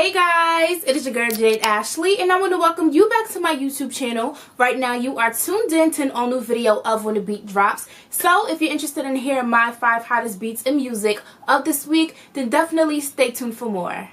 Hey guys, it is your girl Jade Ashley and I want to welcome you back to my YouTube channel. Right now you are tuned in to an all new video of when the beat drops. So if you're interested in hearing my 5 hottest beats and music of this week, then definitely stay tuned for more.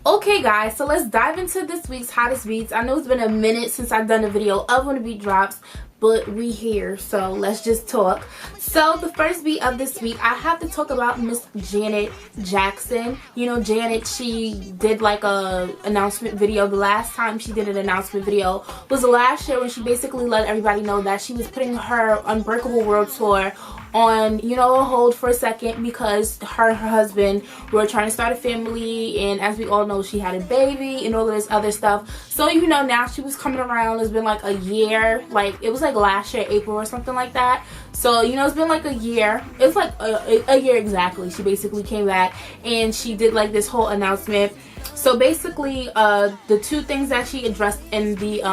Okay guys, so let's dive into this week's hottest beats. I know it's been a minute since I've done a video of when the beat drops, but we here, so let's just talk. So the first beat of this week, I have to talk about Miss Janet Jackson. You know, Janet, she did like a announcement video. The last time she did an announcement video was last year when she basically let everybody know that she was putting her Unbreakable World Tour on, you know, a hold for a second because her and her husband were trying to start a family, and as we all know, she had a baby and all of this other stuff. So, you know, now she was coming around. It's been like a year, like it was like last year April or something like that. So, you know, it's been like a year. It's like a year exactly. She basically came back and she did like this whole announcement. So basically the two things that she addressed in the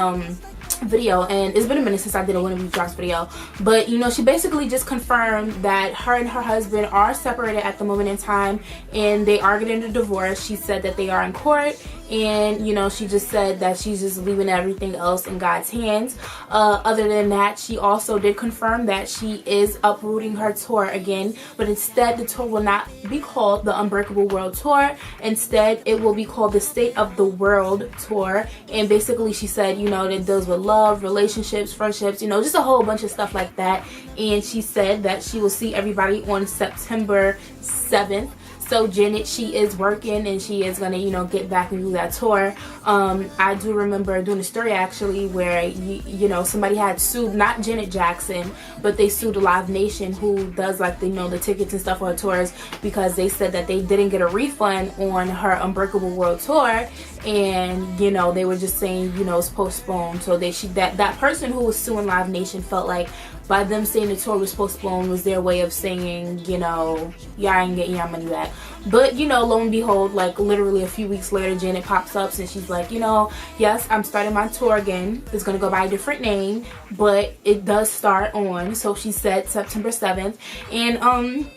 video, and it's been a minute since I did a When the Beat Drops video, but you know, she basically just confirmed that her and her husband are separated at the moment in time and they are getting a divorce. She said that they are in court, and you know, she just said that she's just leaving everything else in God's hands. Other than that, she also did confirm that she is uprooting her tour again, but instead the tour will not be called the Unbreakable World Tour. Instead it will be called the State of the World Tour, and basically she said, you know, that deals with love, relationships, friendships, you know, just a whole bunch of stuff like that. And she said that she will see everybody on September 7th. So Janet, she is working and she is gonna, you know, get back and do that tour. I do remember doing a story actually where you know, somebody had sued, not Janet Jackson, but they sued Live Nation, who does like the, you know, the tickets and stuff for her tours, because they said that they didn't get a refund on her Unbreakable World Tour, and you know, they were just saying, you know, it's postponed. So that person who was suing Live Nation felt like by them saying the tour was postponed was their way of saying, you know, y'all ain't getting your money back. But you know, lo and behold, like literally a few weeks later, Janet pops up and she's like, you know, yes, I'm starting my tour again. It's gonna go by a different name, but it does start on, so she said September 7th. And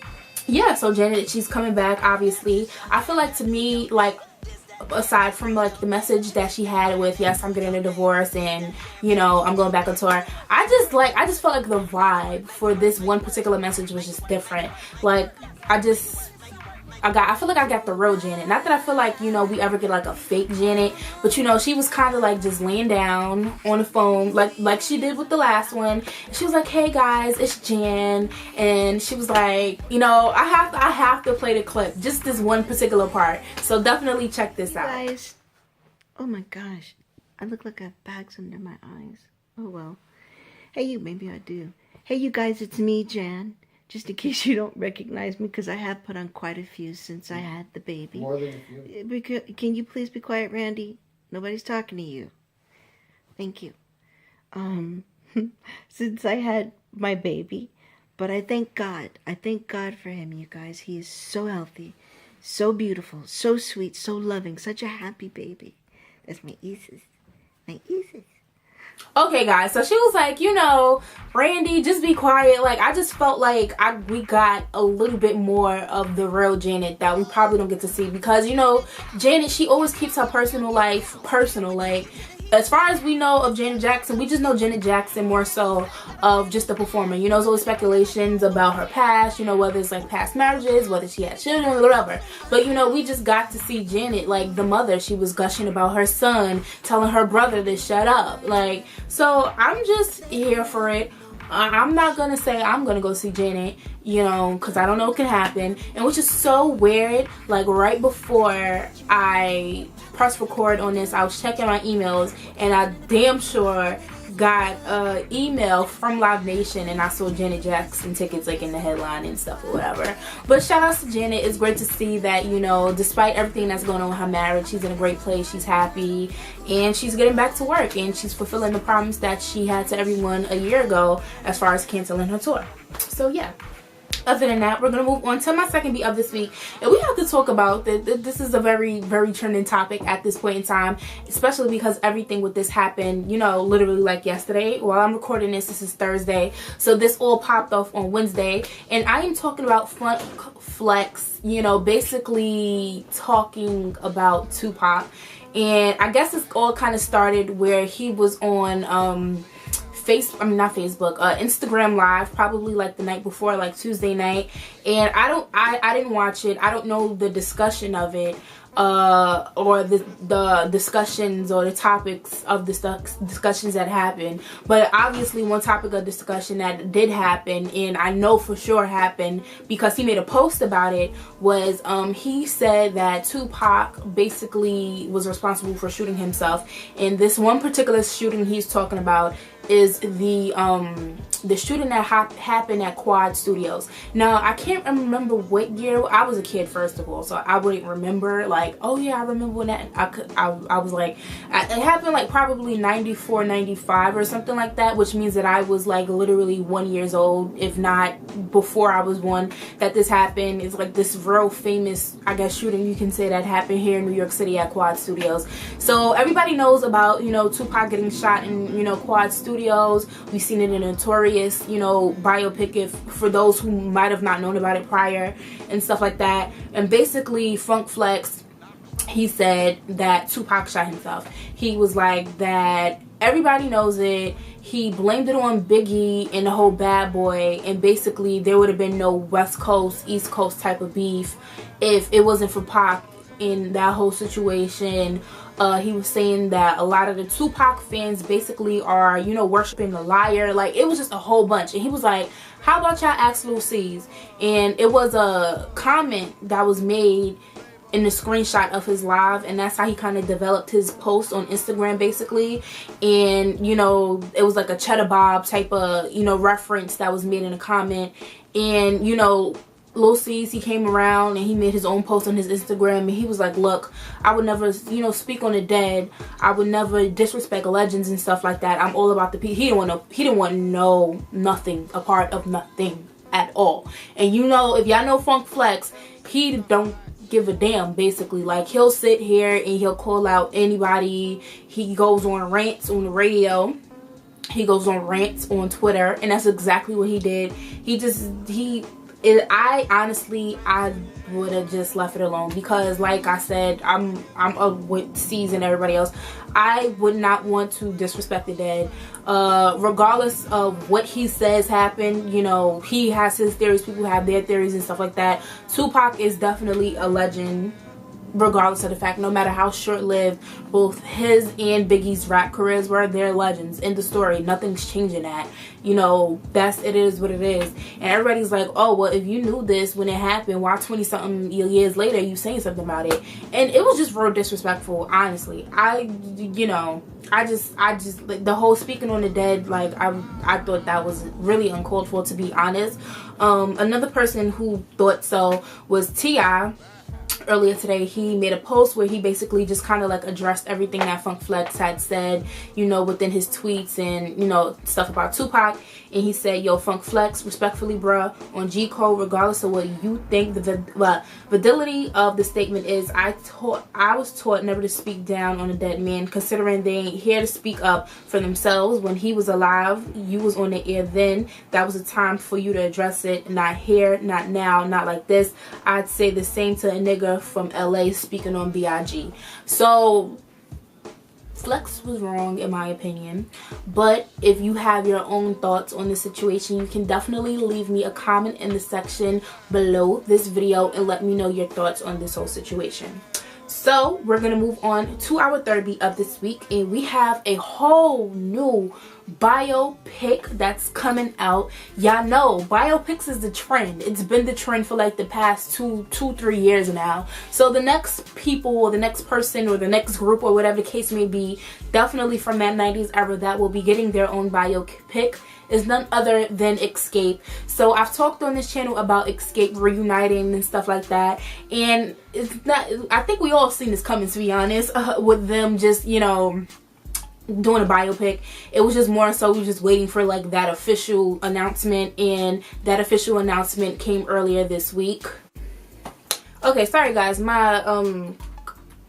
yeah, so Janet, she's coming back. Obviously, I feel like, to me, like, aside from like the message that she had with, yes, I'm getting a divorce and you know, I'm going back on tour, I just felt like the vibe for this one particular message was just different. Like I feel like I got the real Janet. Not that I feel like, you know, we ever get like a fake Janet, but you know, she was kind of like just laying down on the phone like she did with the last one. She was like, hey guys, it's Jan, and she was like, you know, I have to play the clip, just this one particular part, so definitely check this out. Guys, oh my gosh, I look like I have bags under my eyes. Oh well. Hey you, maybe I do. Hey you guys, it's me, Jan. Just in case you don't recognize me, because I have put on quite a few since I had the baby. More than a few. Can you please be quiet, Randy? Nobody's talking to you. Thank you. Since I had my baby. But I thank God. I thank God for him, you guys. He is so healthy, so beautiful, so sweet, so loving, such a happy baby. That's my Isis. My Isis. Okay guys, so she was like, you know, Randy, just be quiet. Like I just felt like we got a little bit more of the real Janet that we probably don't get to see, because you know, Janet, she always keeps her personal life personal. Like as far as we know of Janet Jackson, we just know Janet Jackson more so of just the performer. You know, there's always speculations about her past, you know, whether it's like past marriages, whether she had children, whatever. But you know, we just got to see Janet, like the mother. She was gushing about her son, telling her brother to shut up. Like, so I'm just here for it. I'm not gonna say I'm gonna go see Janet, you know, because I don't know what can happen. And which is so weird, like right before I pressed record on this, I was checking my emails and I damn sure got an email from Live Nation, and I saw Janet Jackson tickets like in the headline and stuff or whatever. But shout out to Janet. It's great to see that, you know, despite everything that's going on with her marriage, she's in a great place, she's happy, and she's getting back to work, and she's fulfilling the promise that she had to everyone a year ago as far as canceling her tour. So yeah. other than that, we're going to move on to my second beat of this week. And we have to talk about that. This is a very, very trending topic at this point in time, especially because everything with this happened, you know, literally like yesterday. While I'm recording this is Thursday. So this all popped off on Wednesday. And I am talking about Funk Flex, you know, basically talking about Tupac. And I guess it's all kind of started where he was on Instagram Live, probably like the night before, like Tuesday night. And I didn't watch it. I don't know the discussion of it, or the discussions or the topics of the discussions that happened. But obviously one topic of discussion that did happen, and I know for sure happened because he made a post about it, was he said that Tupac basically was responsible for shooting himself. And this one particular shooting he's talking about is the shooting that happened at Quad Studios. Now, I can't remember what year. I was a kid, first of all, so I wouldn't remember like, oh yeah, I remember when that. I was like, it happened like probably 94, 95 or something like that, which means that I was like literally 1 year old, if not before I was one, that this happened. It's like this real famous, I guess, shooting you can say that happened here in New York City at Quad Studios. So everybody knows about, you know, Tupac getting shot in, you know, Quad Studios. We've seen it in a Notorious, you know, biopic, if for those who might have not known about it prior and stuff like that. And basically Funk Flex, he said that Tupac shot himself. He was like that everybody knows it. He blamed it on Biggie and the whole Bad Boy, and basically there would have been no West Coast, East Coast type of beef if it wasn't for Pac in that whole situation. He was saying that a lot of the Tupac fans basically are, you know, worshiping the liar. Like, it was just a whole bunch. And he was like, how about y'all ask Lil C's? And it was a comment that was made in the screenshot of his live, and that's how he kind of developed his post on Instagram basically. And, you know, it was like a Cheddar Bob type of, you know, reference that was made in a comment. And, you know, Lil C's, he came around and he made his own post on his Instagram, and he was like, look, I would never, you know, speak on the dead. I would never disrespect legends and stuff like that. I'm all about the people. He didn't want nothing, a part of nothing at all. And you know, if y'all know Funk Flex, he don't give a damn basically. Like, he'll sit here and he'll call out anybody. He goes on rants on the radio. He goes on rants on Twitter, and that's exactly what he did. I honestly would have just left it alone, because like I said, I'm with C's and everybody else. I would not want to disrespect the dead, regardless of what he says happened. You know, he has his theories, people have their theories and stuff like that. Tupac is definitely a legend, regardless of the fact, no matter how short-lived both his and Biggie's rap careers were, they're legends. End of story. Nothing's changing that. You know, it is what it is. And everybody's like, oh, well, if you knew this when it happened, why 20-something years later you saying something about it? And it was just real disrespectful, honestly. You know, I just like, the whole speaking on the dead, like, I thought that was really uncalled for, to be honest. Another person who thought so was T.I. Earlier today, he made a post where he basically just kind of like addressed everything that Funk Flex had said, you know, within his tweets and, you know, stuff about Tupac. And he said, yo, Funk Flex, respectfully, bruh, on G Code, regardless of what you think the validity of the statement is, I was taught never to speak down on a dead man, considering they ain't here to speak up for themselves. When he was alive, you was on the air then. That was a time for you to address it. Not here, not now, not like this. I'd say the same to a nigga from LA speaking on B.I.G. So Flex was wrong, in my opinion. But if you have your own thoughts on the situation, you can definitely leave me a comment in the section below this video and let me know your thoughts on this whole situation. So we're gonna move on to our third beat of this week, and we have a whole new biopic that's coming out. Y'all know biopics is the trend. It's been the trend for like the past 3 years now. So the next people, or the next person, or the next group, or whatever the case may be, definitely from that 90s era, that will be getting their own biopic is none other than Xscape. So I've talked on this channel about Xscape reuniting and stuff like that, and it's not, I think we all seen this coming, to be honest, with them just, you know, doing a biopic. It was just more so we were just waiting for like that official announcement, and that official announcement came earlier this week. Okay, sorry guys, my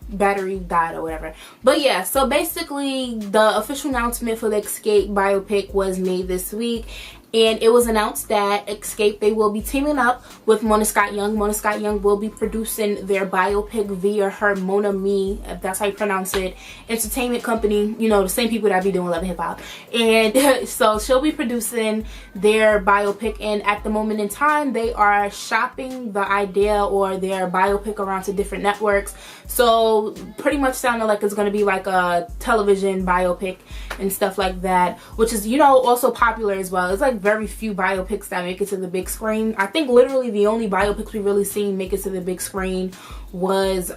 battery died or whatever. But yeah, so basically the official announcement for the Xscape biopic was made this week, and it was announced that Xscape, they will be teaming up with Mona Scott Young. Mona Scott Young will be producing their biopic via her Mona Me, if that's how you pronounce it, entertainment company. You know, the same people that be doing Love and Hip Hop. And so she'll be producing their biopic, and at the moment in time, they are shopping the idea or their biopic around to different networks. So pretty much sounded like it's going to be like a television biopic and stuff like that, which is, you know, also popular as well. It's like very few biopics that make it to the big screen. I think literally the only biopics we've really seen make it to the big screen was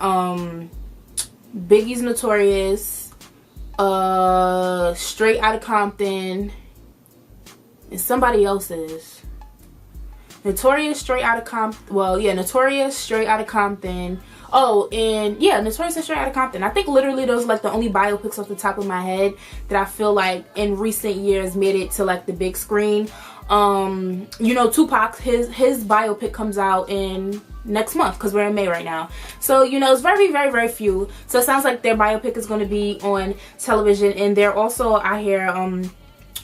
Biggie's Notorious, Straight Outta Compton, and somebody else's. Notorious, Straight Outta Compton. Well, yeah, Notorious, Straight Outta Compton. Oh, and yeah, Notorious and Straight Outta Compton. I think literally those are like the only biopics off the top of my head that I feel like in recent years made it to like the big screen. You know, Tupac, his biopic comes out in next month because we're in May right now. So, you know, it's very, very, very few. So it sounds like their biopic is going to be on television, and they're also out here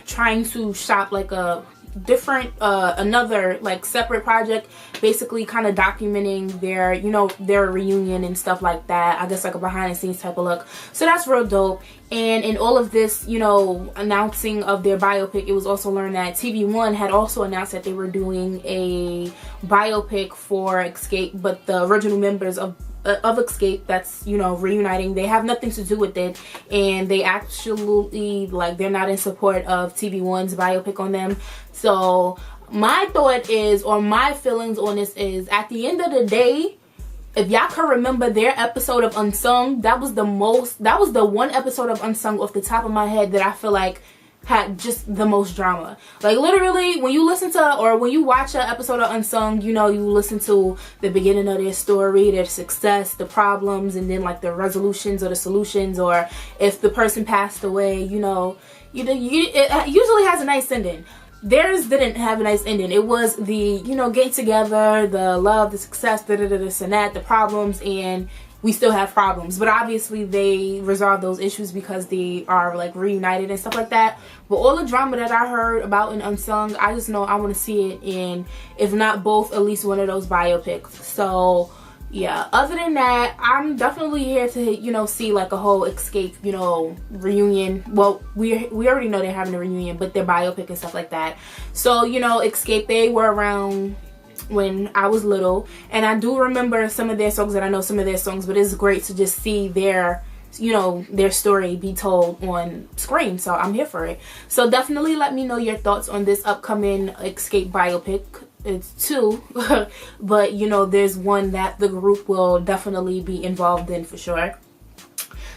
trying to shop like a different another like separate project, basically kind of documenting their, you know, their reunion and stuff like that. I guess like a behind the scenes type of look. So that's real dope. And in all of this, you know, announcing of their biopic, it was also learned that TV1 had also announced that they were doing a biopic for Xscape, but the original members of Xscape that's, you know, reuniting, they have nothing to do with it, and they actually, like, they're not in support of TV1's biopic on them. So my thought is, or my feelings on this is, at the end of the day, if y'all can remember their episode of Unsung, that was the one episode of Unsung off the top of my head that I feel like had just the most drama. Like literally, when you listen to or when you watch an episode of Unsung, you know, you listen to the beginning of their story, their success, the problems, and then like the resolutions or the solutions, or if the person passed away, you know, it usually has a nice ending. Theirs didn't have a nice ending. It was the, you know, getting together, the love, the success, this and that, the problems, and we still have problems. But obviously they resolve those issues because they are like reunited and stuff like that. But all the drama that I heard about in Unsung, I just know I want to see it in, if not both, at least one of those biopics. So yeah, other than that, I'm definitely here to, you know, see like a whole Xscape, you know, reunion. Well, we already know they're having a reunion, but their biopic and stuff like that. So, you know, Xscape, they were around when I was little, and I do remember some of their songs, and I know some of their songs, but it's great to just see their, you know, their story be told on screen. So I'm here for it. So definitely let me know your thoughts on this upcoming Xscape biopic. It's two, but you know, there's one that the group will definitely be involved in for sure.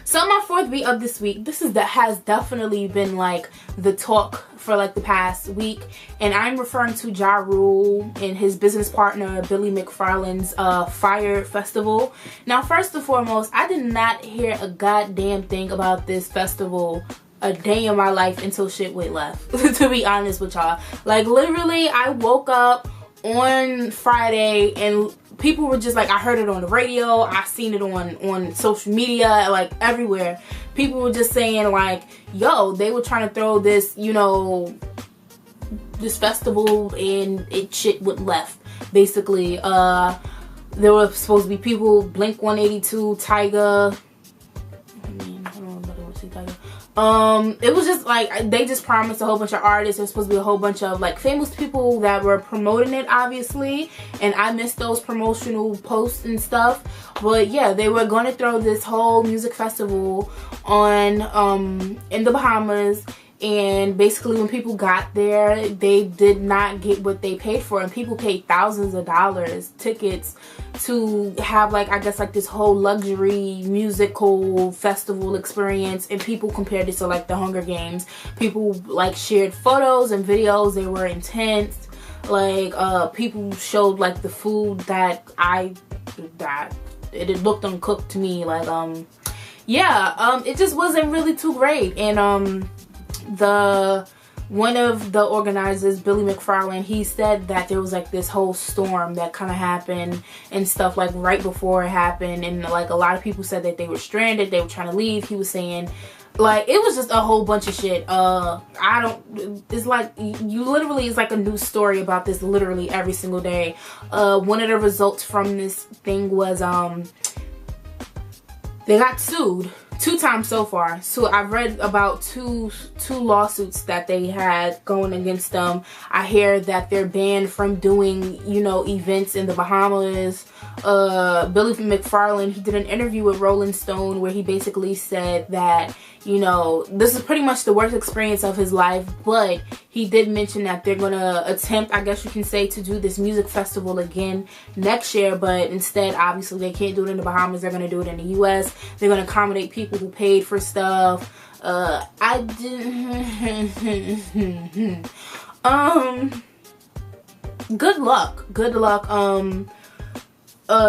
So my fourth beat of this week, has definitely been like the talk for like the past week, and I'm referring to Ja Rule and his business partner Billy McFarland's Fyre festival. Now, first and foremost, I did not hear a goddamn thing about this festival a day in my life until shit went left, to be honest with y'all. Like literally, I woke up on Friday and people were just like, I heard it on the radio, I seen it on social media, like everywhere. People were just saying like, yo, they were trying to throw this, you know, this festival, and shit went left. Basically, there were supposed to be people, Blink 182, Tyga. It was just like, they just promised a whole bunch of artists. There's supposed to be a whole bunch of like famous people that were promoting it, obviously, and I missed those promotional posts and stuff. But yeah, they were going to throw this whole music festival on in the Bahamas, and basically when people got there, they did not get what they paid for, and people paid thousands of dollars tickets to have like, I guess like this whole luxury musical festival experience. And people compared it to like the Hunger Games. People like shared photos and videos. They were intense. Like people showed like the food that it looked uncooked to me. Like yeah, it just wasn't really too great. And one of the organizers, Billy McFarland, he said that there was like this whole storm that kind of happened and stuff like right before it happened, and like a lot of people said that they were stranded, they were trying to leave. He was saying like it was just a whole bunch of shit. It's like you literally, it's like a news story about this literally every single day. One of the results from this thing was they got sued 2 times so far. So I've read about two lawsuits that they had going against them. I hear that they're banned from doing, you know, events in the Bahamas. Billy McFarland, he did an interview with Rolling Stone where he basically said that, you know, this is pretty much the worst experience of his life, but he did mention that they're gonna attempt, I guess you can say, to do this music festival again next year, but instead, obviously, they can't do it in the Bahamas. They're gonna do it in the US. They're gonna accommodate people who paid for stuff. Good luck.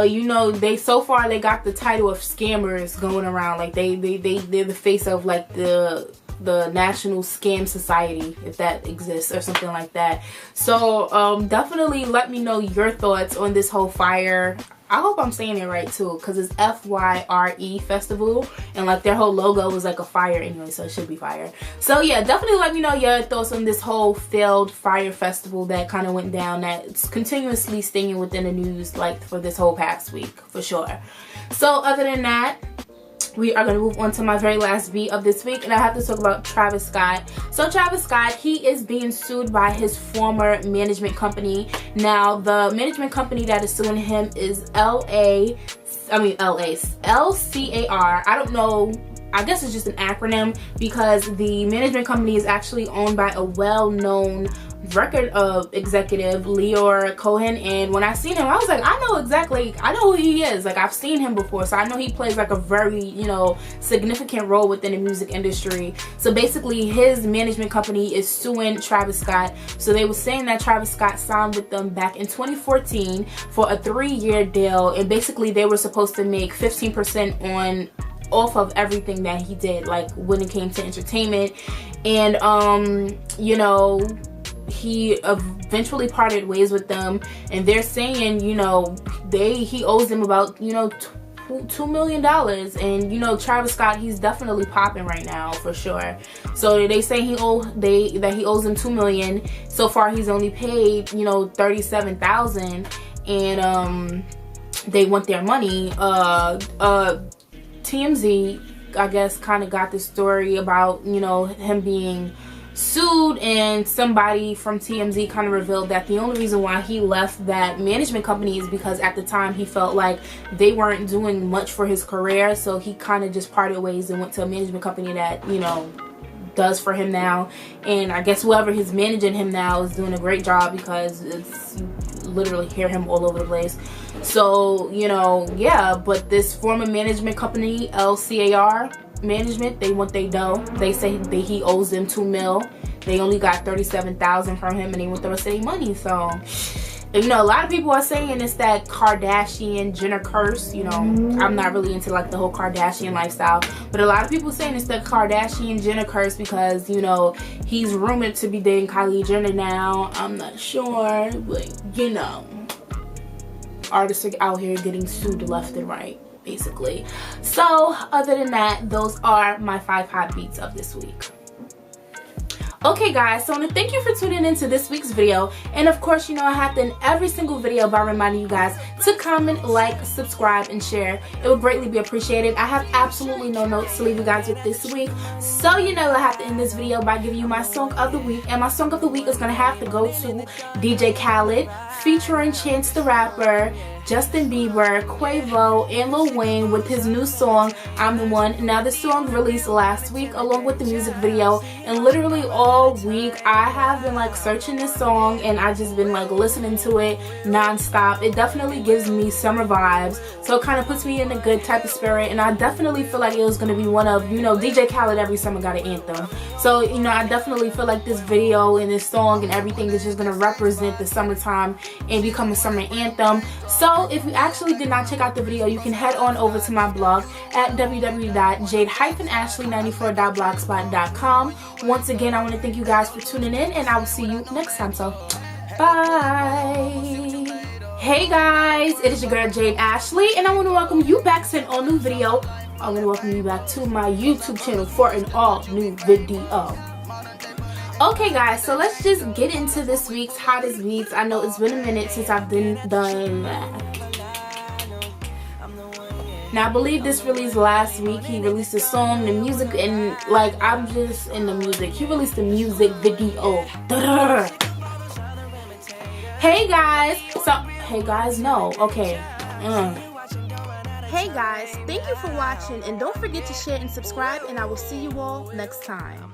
You know, so far they got the title of scammers going around. Like they're the face of like the National Scam Society, if that exists, or something like that. So definitely let me know your thoughts on this whole Fyre. I hope I'm saying it right too, because it's Fyre festival, and like their whole logo was like a fire anyway, so it should be fire. So yeah, definitely let me know your thoughts on this whole failed Fyre festival that kind of went down, that's continuously staying within the news like for this whole past week for sure. So other than that, we are going to move on to my very last beat of this week, and I have to talk about Travis Scott. So Travis Scott, he is being sued by his former management company. Now the management company that is suing him is LCAR. I don't know, I guess it's just an acronym, because the management company is actually owned by a well-known record executive, Leor Cohen. And when I seen him, I was like, I know who he is. Like, I've seen him before, so I know he plays like a very, you know, significant role within the music industry. So basically his management company is suing Travis Scott. So they were saying that Travis Scott signed with them back in 2014 for a 3-year deal, and basically they were supposed to make 15% off of everything that he did, like when it came to entertainment. And you know, he eventually parted ways with them, and they're saying, you know, he owes them about, you know, $2 million. And you know, Travis Scott, he's definitely popping right now for sure. So they say he owes them $2 million. So far he's only paid, you know, $37,000, and they want their money. TMZ, I guess, kind of got this story about, you know, him being sued, and somebody from TMZ kind of revealed that the only reason why he left that management company is because at the time he felt like they weren't doing much for his career, so he kind of just parted ways and went to a management company that, you know, does for him now. And I guess whoever is managing him now is doing a great job, because it's, you literally hear him all over the place. So, you know, yeah, but this former management company, LCAR management, they want their dough. They say that he owes them $2 million. They only got $37,000 from him, and they want the rest of their money. So, you know, a lot of people are saying it's that Kardashian Jenner curse. You know, I'm not really into like the whole Kardashian lifestyle, but a lot of people saying it's the Kardashian Jenner curse, because, you know, he's rumored to be dating Kylie Jenner now. I'm not sure, but you know, artists are out here getting sued left and right, basically. So other than that, those are my 5 hot beats of this week. Okay guys, so I want to thank you for tuning into this week's video, and of course, you know, I have to end every single video by reminding you guys to comment, like, subscribe, and share. It would greatly be appreciated. I have absolutely no notes to leave you guys with this week, so you know I have to end this video by giving you my song of the week, and my song of the week is going to have to go to DJ Khaled featuring Chance the Rapper, Justin Bieber, Quavo, and Lil Wayne with his new song, I'm the One. Now this song released last week along with the music video, and literally all week I have been like searching this song, and I just been like listening to it non-stop. It definitely gives gives me summer vibes, so it kind of puts me in a good type of spirit. And I definitely feel like it was going to be one of, you know, DJ Khaled every summer got an anthem. So, you know, I definitely feel like this video and this song and everything is just going to represent the summertime and become a summer anthem. So if you actually did not check out the video, you can head on over to my blog at www.jade-ashley94.blogspot.com. Once again, I want to thank you guys for tuning in, and I will see you next time. So, bye. Hey guys, it is your girl Jade Ashley, and I want to welcome you back to an all new video. I want to welcome you back to my YouTube channel for an all new video. Okay guys, so let's just get into this week's hottest beats. I know it's been a minute since I've been done that. Now I believe this released last week. He released a song, the music, and like I'm just in the music. He released a music video. Hey guys, Hey guys, thank you for watching, and don't forget to share and subscribe, and I will see you all next time.